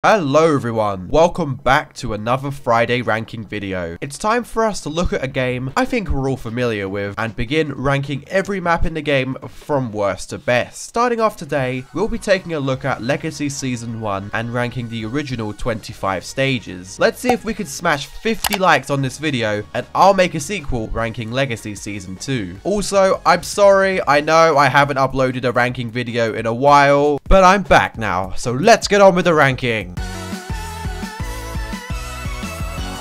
Hello everyone, welcome back to another Friday ranking video. It's time for us to look at a game I think we're all familiar with and begin ranking every map in the game from worst to best. Starting off today, we'll be taking a look at Legacy Season 1 and ranking the original 25 stages. Let's see if we can smash 50 likes on this video and I'll make a sequel ranking Legacy Season 2. Also, I'm sorry, I know I haven't uploaded a ranking video in a while, but I'm back now, so let's get on with the ranking.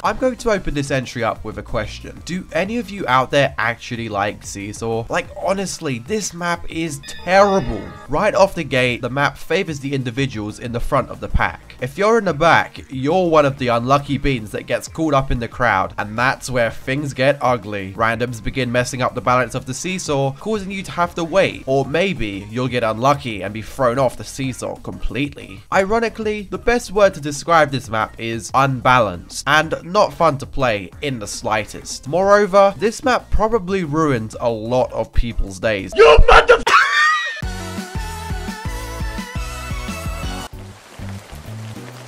I'm going to open this entry up with a question. Do any of you out there actually like Seesaw? Like, honestly, this map is terrible. Right off the gate, the map favors the individuals in the front of the pack. If you're in the back, you're one of the unlucky beans that gets caught up in the crowd, and that's where things get ugly. Randoms begin messing up the balance of the seesaw, causing you to have to wait, or maybe you'll get unlucky and be thrown off the seesaw completely. Ironically, the best word to describe this map is unbalanced, and not fun to play in the slightest. Moreover, this map probably ruins a lot of people's days. You motherfucker!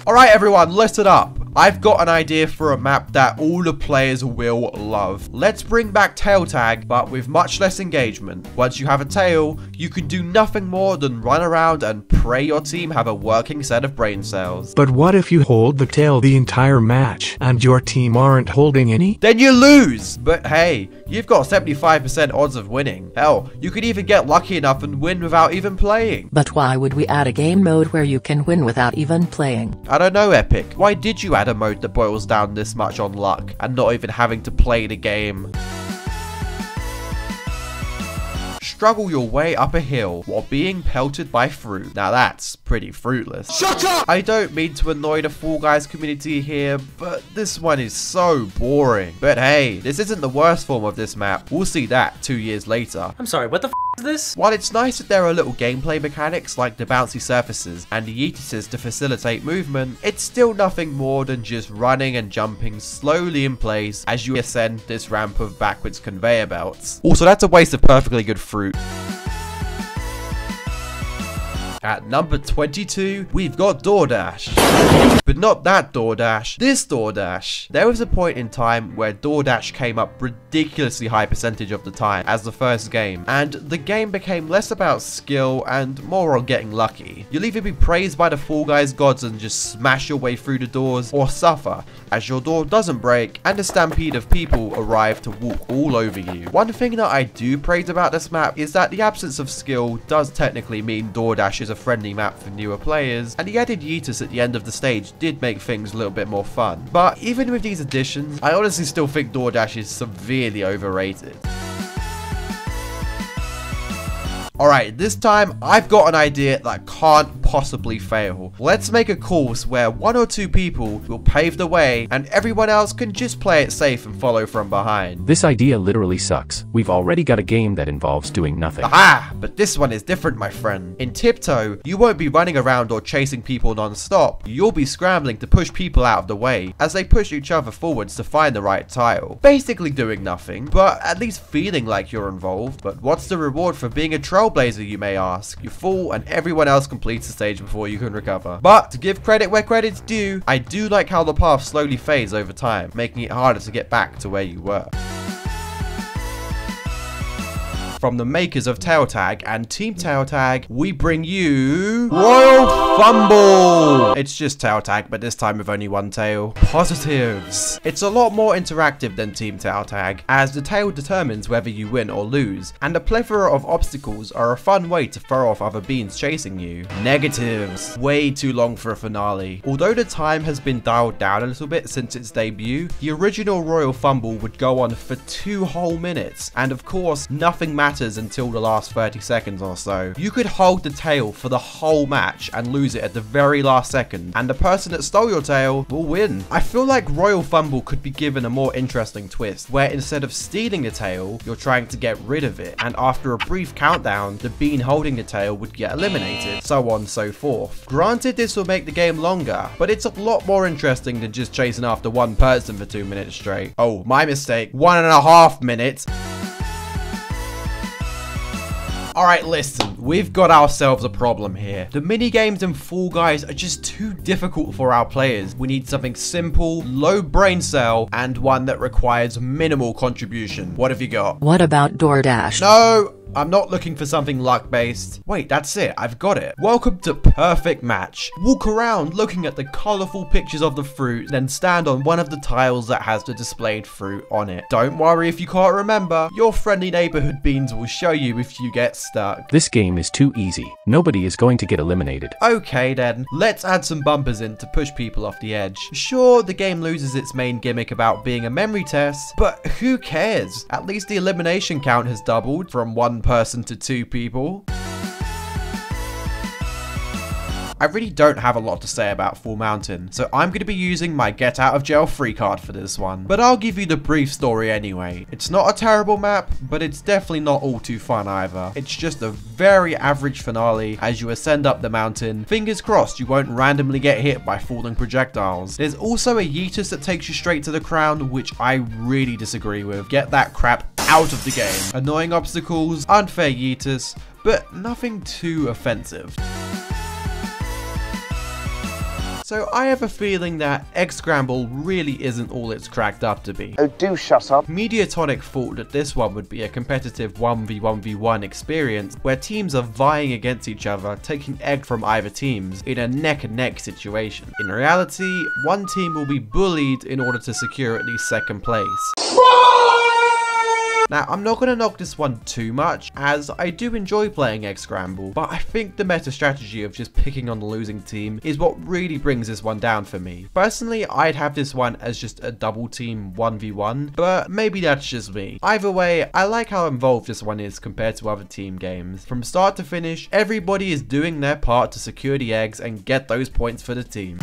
Alright everyone, listen up. I've got an idea for a map that all the players will love. Let's bring back tail tag, but with much less engagement. Once you have a tail, you can do nothing more than run around and pray your team have a working set of brain cells. But what if you hold the tail the entire match, and your team aren't holding any? Then you lose! But hey, you've got 75% odds of winning. Hell, you could even get lucky enough and win without even playing. But why would we add a game mode where you can win without even playing? I don't know, Epic. Why did you add a mode that boils down this much on luck and not even having to play the game? Struggle your way up a hill while being pelted by fruit. Now that's pretty fruitless. Shut up! I don't mean to annoy the Fall Guys community here, but this one is so boring. But hey, this isn't the worst form of this map. We'll see that 2 years later. I'm sorry, what the f is this? While it's nice that there are little gameplay mechanics like the bouncy surfaces and the yeetuses to facilitate movement, it's still nothing more than just running and jumping slowly in place as you ascend this ramp of backwards conveyor belts. Also, that's a waste of perfectly good fruit. At number 22, we've got DoorDash. But not that DoorDash, this DoorDash. There was a point in time where DoorDash came up ridiculously high percentage of the time as the first game, and the game became less about skill and more on getting lucky. You'll either be praised by the Fall Guys gods and just smash your way through the doors, or suffer as your door doesn't break and a stampede of people arrive to walk all over you. One thing that I do praise about this map is that the absence of skill does technically mean DoorDash is a friendly map for newer players, and the added yeetus at the end of the stage did make things a little bit more fun. But even with these additions, I honestly still think DoorDash is severely overrated. Alright, this time I've got an idea that can't possibly fail. Let's make a course where 1 or 2 people will pave the way and everyone else can just play it safe and follow from behind. This idea literally sucks. We've already got a game that involves doing nothing. Aha! But this one is different, my friend. In Tiptoe, you won't be running around or chasing people non-stop. You'll be scrambling to push people out of the way as they push each other forwards to find the right tile. Basically doing nothing, but at least feeling like you're involved. But what's the reward for being a trailblazer, you may ask? You fall and everyone else completes the stage before you can recover. But to give credit where credit's due, I do like how the path slowly fades over time, making it harder to get back to where you were. From the makers of Tail Tag and Team Tail Tag, we bring you Royal Fumble! It's just Tail Tag, but this time with only one tail. Positives. It's a lot more interactive than Team Tail Tag, as the tail determines whether you win or lose, and a plethora of obstacles are a fun way to throw off other beans chasing you. Negatives. Way too long for a finale. Although the time has been dialed down a little bit since its debut, the original Royal Fumble would go on for 2 whole minutes, and of course, nothing matters until the last 30 seconds or so. You could hold the tail for the whole match and lose it at the very last second, and the person that stole your tail will win. I feel like Royal Fumble could be given a more interesting twist, where instead of stealing the tail, you're trying to get rid of it, and after a brief countdown, the bean holding the tail would get eliminated, so on and so forth. Granted, this will make the game longer, but it's a lot more interesting than just chasing after one person for 2 minutes straight. Oh, my mistake, 1.5 minutes. Alright, listen, we've got ourselves a problem here. The minigames in Fall Guys are just too difficult for our players. We need something simple, low brain cell, and one that requires minimal contribution. What have you got? What about DoorDash? No! I'm not looking for something luck-based. Wait, that's it. I've got it. Welcome to Perfect Match. Walk around looking at the colorful pictures of the fruit, then stand on one of the tiles that has the displayed fruit on it. Don't worry if you can't remember. Your friendly neighborhood beans will show you if you get stuck. This game is too easy. Nobody is going to get eliminated. Okay then, let's add some bumpers in to push people off the edge. Sure, the game loses its main gimmick about being a memory test, but who cares? At least the elimination count has doubled from 1 person to 2 people. I really don't have a lot to say about Full Mountain, so I'm going to be using my get out of jail free card for this one. But I'll give you the brief story anyway. It's not a terrible map, but it's definitely not all too fun either. It's just a very average finale as you ascend up the mountain. Fingers crossed you won't randomly get hit by falling projectiles. There's also a yeetus that takes you straight to the crown, which I really disagree with. Get that crap out of the game. Annoying obstacles, unfair yeetus, but nothing too offensive. So I have a feeling that X-Scramble really isn't all it's cracked up to be. Oh, do shut up. Mediatonic thought that this one would be a competitive 1v1v1 experience where teams are vying against each other, taking egg from either teams in a neck-and-neck situation. In reality, one team will be bullied in order to secure at least 2nd place. Now, I'm not going to knock this one too much, as I do enjoy playing X-Scramble, but I think the meta strategy of just picking on the losing team is what really brings this one down for me. Personally, I'd have this one as just a double team 1v1, but maybe that's just me. Either way, I like how involved this one is compared to other team games. From start to finish, everybody is doing their part to secure the eggs and get those points for the team.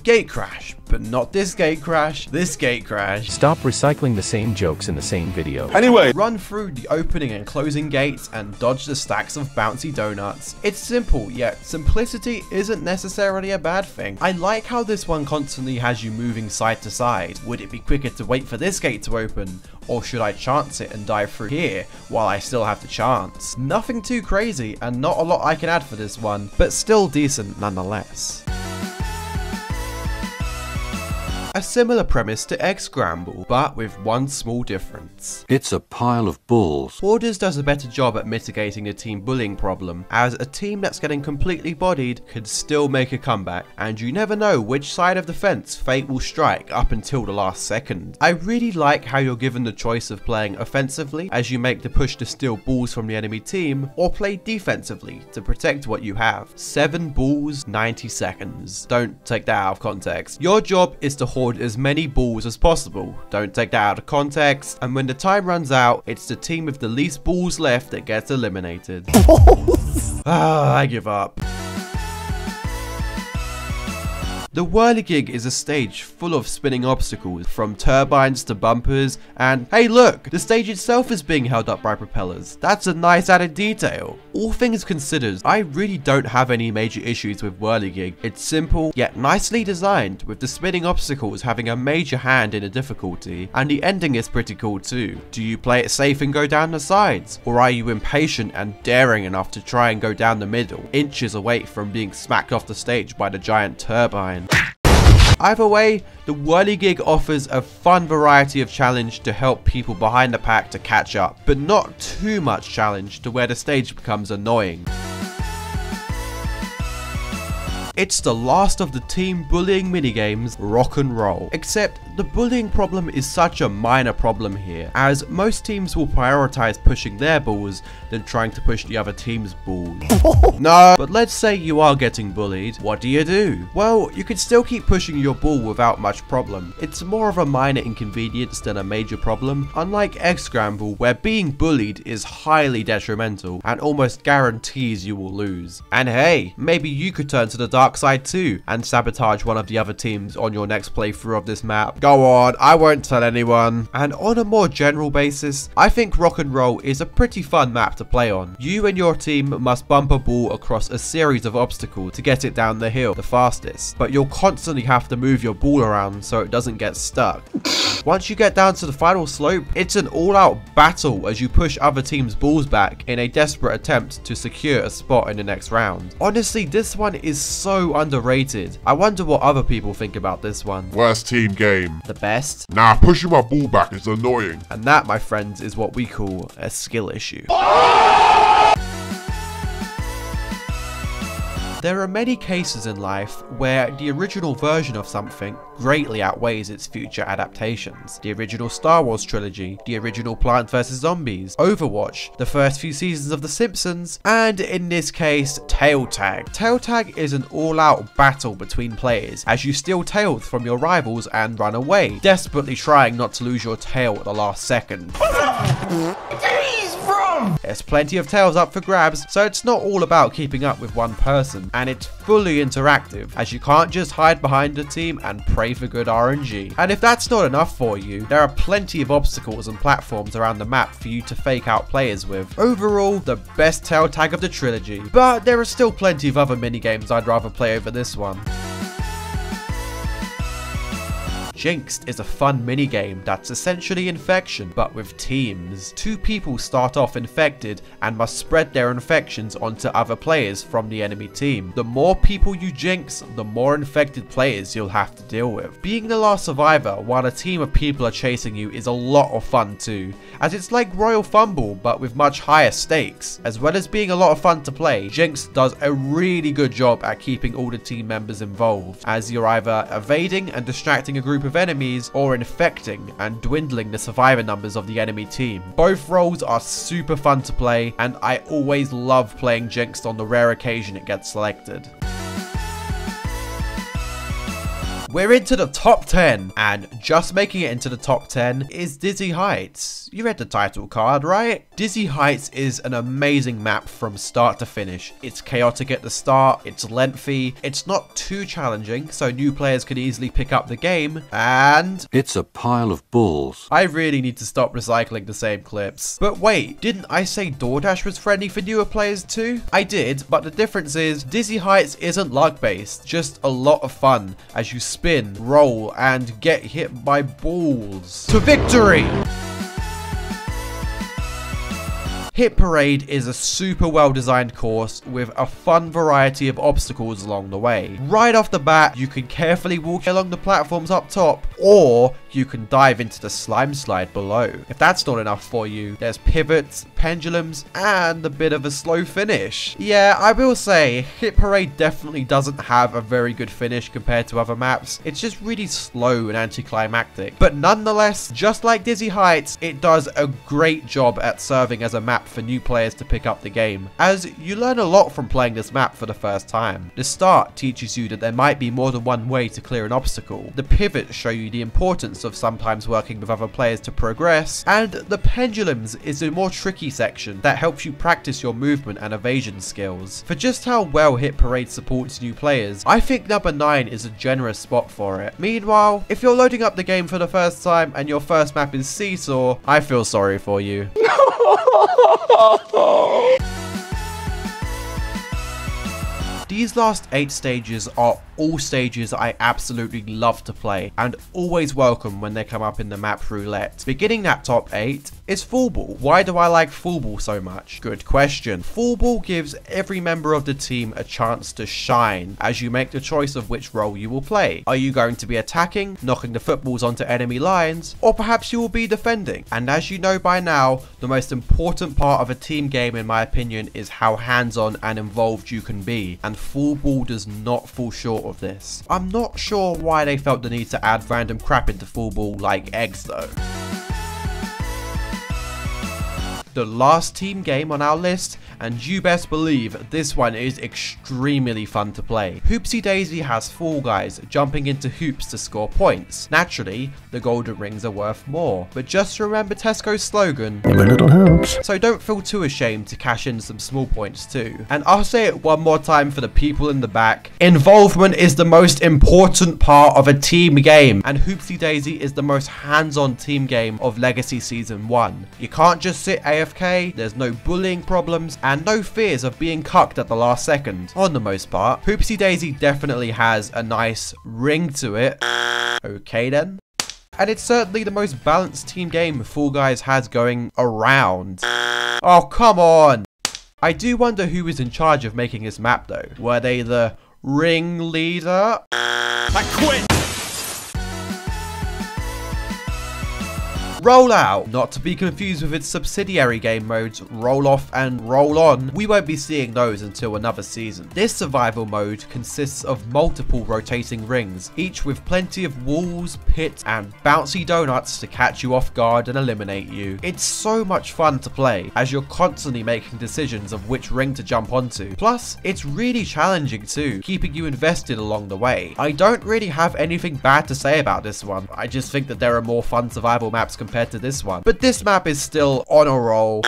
Gate crash, but not this gate crash, this gate crash. Stop recycling the same jokes in the same video. Anyway, Run through the opening and closing gates and dodge the stacks of bouncy donuts. It's simple, yet simplicity isn't necessarily a bad thing. I like how this one constantly has you moving side to side. Would it be quicker to wait for this gate to open? Or should I chance it and dive through here while I still have the chance? Nothing too crazy and not a lot I can add for this one, but still decent nonetheless. A similar premise to X-Scramble, but with one small difference. It's a pile of balls. Borders does a better job at mitigating the team bullying problem, as a team that's getting completely bodied could still make a comeback, and you never know which side of the fence fate will strike up until the last second. I really like how you're given the choice of playing offensively, as you make the push to steal balls from the enemy team, or play defensively to protect what you have. 7 balls, 90 seconds. Don't take that out of context. Your job is to hoard as many balls as possible. Don't take that out of context. And when the time runs out, it's the team with the least balls left that gets eliminated. I give up. The Whirligig is a stage full of spinning obstacles, from turbines to bumpers, and hey look, the stage itself is being held up by propellers. That's a nice added detail. All things considered, I really don't have any major issues with Whirligig. It's simple, yet nicely designed, with the spinning obstacles having a major hand in the difficulty, and the ending is pretty cool too. Do you play it safe and go down the sides? Or are you impatient and daring enough to try and go down the middle, inches away from being smacked off the stage by the giant turbine? Either way, the Whirligig offers a fun variety of challenge to help people behind the pack to catch up, but not too much challenge to where the stage becomes annoying. It's the last of the team bullying minigames, rock and roll. Except the bullying problem is such a minor problem here, as most teams will prioritize pushing their balls than trying to push the other team's balls. No, but let's say you are getting bullied. What do? Well, you can still keep pushing your ball without much problem. It's more of a minor inconvenience than a major problem, unlike X-Scramble, where being bullied is highly detrimental and almost guarantees you will lose. And hey, maybe you could turn to the dark side too and sabotage one of the other teams on your next playthrough of this map. Go Go on, I won't tell anyone. And on a more general basis, I think Rock and Roll is a pretty fun map to play on. You and your team must bump a ball across a series of obstacles to get it down the hill the fastest, but you'll constantly have to move your ball around so it doesn't get stuck. Once you get down to the final slope, it's an all-out battle as you push other teams' balls back in a desperate attempt to secure a spot in the next round. Honestly, this one is so underrated. I wonder what other people think about this one. Worst team game. The best? Nah, pushing my ball back is annoying. And that, my friends, is what we call a skill issue. There are many cases in life where the original version of something greatly outweighs its future adaptations. The original Star Wars trilogy, the original Plants vs Zombies, Overwatch, the first few seasons of The Simpsons, and in this case, tail tag. Tail tag is an all-out battle between players as you steal tails from your rivals and run away, desperately trying not to lose your tail at the last second. There's plenty of tails up for grabs, so it's not all about keeping up with one person, and it's fully interactive, as you can't just hide behind a team and pray for good RNG. And if that's not enough for you, there are plenty of obstacles and platforms around the map for you to fake out players with. Overall, the best tail tag of the trilogy, but there are still plenty of other minigames I'd rather play over this one. Jinxed is a fun minigame that's essentially Infection, but with teams. Two people start off infected and must spread their infections onto other players from the enemy team. The more people you jinx, the more infected players you'll have to deal with. Being the last survivor while a team of people are chasing you is a lot of fun too, as it's like Royal Fumble but with much higher stakes. As well as being a lot of fun to play, Jinxed does a really good job at keeping all the team members involved, as you're either evading and distracting a group of enemies or infecting and dwindling the survivor numbers of the enemy team. Both roles are super fun to play, and I always love playing Jinxed on the rare occasion it gets selected. We're into the top 10, and just making it into the top 10 is Dizzy Heights. You read the title card, right? Dizzy Heights is an amazing map from start to finish. It's chaotic at the start, it's lengthy, it's not too challenging, so new players can easily pick up the game, and It's a pile of balls. I really need to stop recycling the same clips. But wait, didn't I say DoorDash was friendly for newer players too? I did, but the difference is Dizzy Heights isn't luck based, just a lot of fun as you spin, roll, and get hit by balls to victory! Hit Parade is a super well designed course with a fun variety of obstacles along the way. Right off the bat, you can carefully walk along the platforms up top, or you can dive into the slime slide below. If that's not enough for you, there's pivots, pendulums, and a bit of a slow finish. Yeah, I will say, Hit Parade definitely doesn't have a very good finish compared to other maps. It's just really slow and anticlimactic. But nonetheless, just like Dizzy Heights, it does a great job at serving as a map for new players to pick up the game, as you learn a lot from playing this map for the first time. The start teaches you that there might be more than one way to clear an obstacle. The pivots show you the importance of sometimes working with other players to progress, and the pendulums is a more tricky section that helps you practice your movement and evasion skills. For just how well Hit Parade supports new players, I think number 9 is a generous spot for it. Meanwhile, if you're loading up the game for the first time and your first map is Seesaw, I feel sorry for you. These last 8 stages are all stages I absolutely love to play and always welcome when they come up in the map roulette. Beginning that top 8 is Full Ball. Why do I like Full Ball so much? Good question. Full Ball gives every member of the team a chance to shine as you make the choice of which role you will play. Are you going to be attacking, knocking the footballs onto enemy lines, or perhaps you will be defending? And as you know by now, the most important part of a team game in my opinion is how hands-on and involved you can be, and Full Ball does not fall short of this. I'm not sure why they felt the need to add random crap into Full Ball like eggs though. The the last team game on our list, and you best believe this one is extremely fun to play. Hoopsie Daisy has Fall Guys jumping into hoops to score points. Naturally, the golden rings are worth more, but just remember Tesco's slogan, Every little helps. so don't feel too ashamed to cash in some small points too. And I'll say it one more time for the people in the back, involvement is the most important part of a team game, and Hoopsie Daisy is the most hands-on team game of Legacy Season 1. You can't just sit AFK, there's no bullying problems, and no fears of being cucked at the last second. On the most part, Hoopsie Daisy definitely has a nice ring to it. Okay then. And it's certainly the most balanced team game Fall Guys has going around. Oh, come on! I do wonder who was in charge of making this map though. Were they the ringleader? I quit! Rollout, not to be confused with its subsidiary game modes Roll Off and Roll On. We won't be seeing those until another season. This survival mode consists of multiple rotating rings, each with plenty of walls, pits, and bouncy donuts to catch you off guard and eliminate you. It's so much fun to play, as you're constantly making decisions of which ring to jump onto. Plus, it's really challenging too, keeping you invested along the way. I don't really have anything bad to say about this one. I just think that there are more fun survival maps compared to this one. But this map is still on a roll.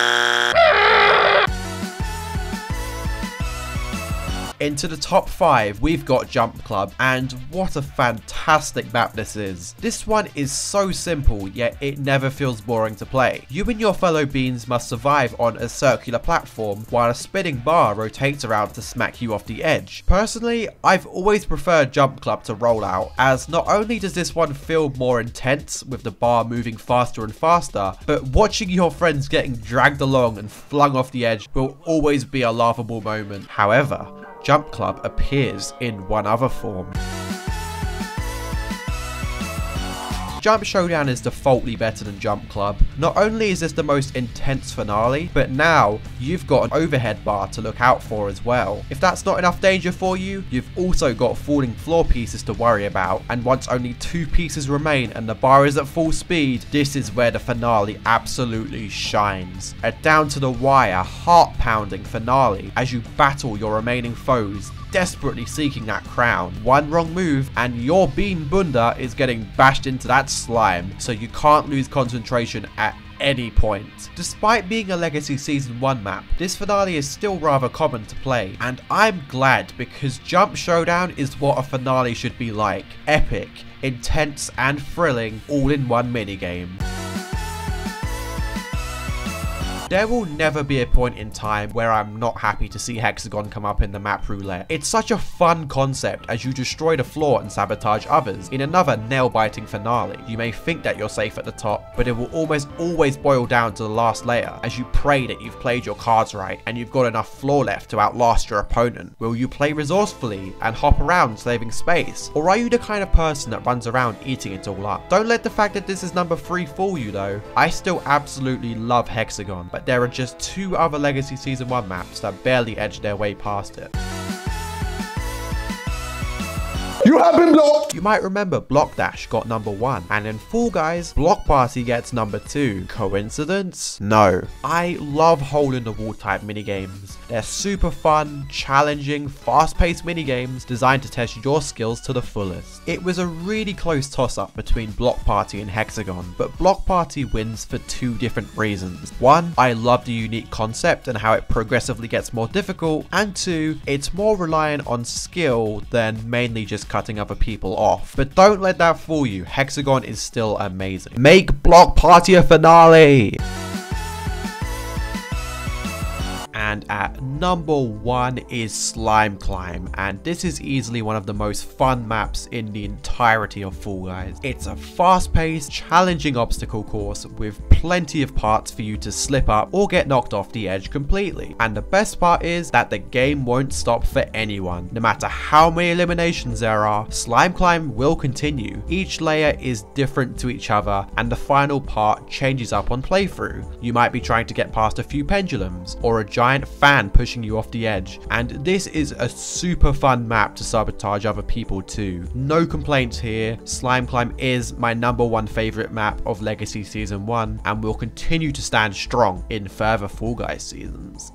Into the top 5, we've got Jump Club, and what a fantastic map this is. This one is so simple, yet it never feels boring to play. You and your fellow beans must survive on a circular platform while a spinning bar rotates around to smack you off the edge. Personally, I've always preferred Jump Club to Rollout, as not only does this one feel more intense with the bar moving faster and faster, but watching your friends getting dragged along and flung off the edge will always be a laughable moment. However, Jump Club appears in one other form. Jump Showdown is defaultly better than Jump Club. Not only is this the most intense finale, but now you've got an overhead bar to look out for as well. If that's not enough danger for you, you've also got falling floor pieces to worry about, and once only 2 pieces remain and the bar is at full speed, this is where the finale absolutely shines. A down to the wire, heart-pounding finale as you battle your remaining foes, desperately seeking that crown. One wrong move and your bean bunda is getting bashed into that slime, so you can't lose concentration at any point. Despite being a Legacy Season 1 map, this finale is still rather common to play, and I'm glad, because Jump Showdown is what a finale should be like. Epic, intense and thrilling, all in one minigame. There will never be a point in time where I'm not happy to see Hex-A-Gone come up in the map roulette. It's such a fun concept as you destroy the floor and sabotage others in another nail-biting finale. You may think that you're safe at the top, but it will almost always boil down to the last layer as you pray that you've played your cards right and you've got enough floor left to outlast your opponent. Will you play resourcefully and hop around saving space? Or are you the kind of person that runs around eating it all up? Don't let the fact that this is number 3 fool you though. I still absolutely love Hex-A-Gone, but there are just 2 other Legacy Season 1 maps that barely edge their way past it. You have been blocked! You might remember Block Dash got number 1, and in Fall Guys, Block Party gets number 2. Coincidence? No. I love hole in the wall type minigames. They're super fun, challenging, fast-paced minigames designed to test your skills to the fullest. It was a really close toss-up between Block Party and Hex-A-Gone, but Block Party wins for 2 different reasons. 1, I love the unique concept and how it progressively gets more difficult, and 2, it's more reliant on skill than mainly just cutting other people off. But don't let that fool you, Hex-A-Gone is still amazing. Make Block Party a finale! And at number 1 is Slime Climb, and this is easily one of the most fun maps in the entirety of Fall Guys. It's a fast-paced, challenging obstacle course with plenty of parts for you to slip up or get knocked off the edge completely. And the best part is that the game won't stop for anyone. No matter how many eliminations there are, Slime Climb will continue. Each layer is different to each other, and the final part changes up on playthrough. You might be trying to get past a few pendulums, or a giant giant fan pushing you off the edge. And this is a super fun map to sabotage other people too. No complaints here. Slime Climb is my #1 favorite map of Legacy Season 1 and will continue to stand strong in further Fall Guys seasons.